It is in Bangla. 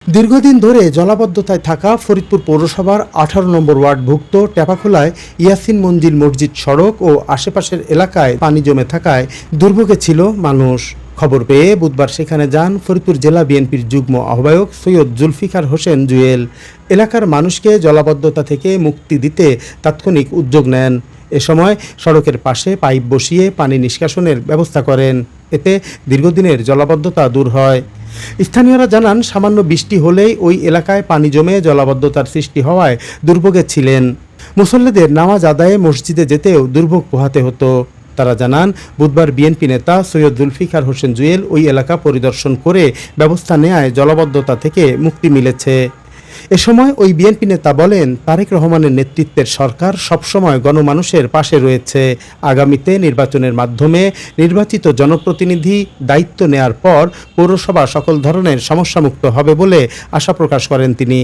দীর্ঘদিন ধরে জলাবদ্ধতায় থাকা ফরিদপুর পৌরসভার ১৮ নম্বর ওয়ার্ডভুক্ত টেপাখোলায় ইয়াসিন মঞ্জিল মসজিদ সড়ক ও আশেপাশের এলাকায় পানি জমে থাকায় দুর্ভোগে ছিল মানুষ। খবর পেয়ে বুধবার সেখানে যান ফরিদপুর জেলা বিএনপির যুগ্ম আহ্বায়ক সৈয়দ জুলফিকার হোসেন জুয়েল। এলাকার মানুষকে জলাবদ্ধতা থেকে মুক্তি দিতে তাৎক্ষণিক উদ্যোগ নেন। এ সময় সড়কের পাশে পাইপ বসিয়ে পানি নিষ্কাশনের ব্যবস্থা করেন। এতে দীর্ঘদিনের জলাবদ্ধতা দূর হয়। স্থানীয়রা জানান, সামান্য বৃষ্টি হলেই ওই এলাকায় পানি জমে জলাবদ্ধতার সৃষ্টি হওয়ায় দুর্ভোগে ছিলেন। মুসল্লিদের নামাজ আদায়ে মসজিদে যেতেও দুর্ভোগ পোহাতে হতো। তারা জানান, বুধবার বিএনপি নেতা সৈয়দ জুলফিকার হোসেন জুয়েল ওই এলাকা পরিদর্শন করে ব্যবস্থা নেয়ায় জলাবদ্ধতা থেকে মুক্তি মিলেছে। এ সময় ওই বিএনপি নেতা বলেন, তারেক রহমানের নেতৃত্বের সরকার সবসময় গণমানুষের পাশে রয়েছে। আগামীতে নির্বাচনের মাধ্যমে নির্বাচিত জনপ্রতিনিধি দায়িত্ব নেয়ার পর পৌরসভা সকল ধরনের সমস্যামুক্ত হবে বলে আশা প্রকাশ করেন তিনি।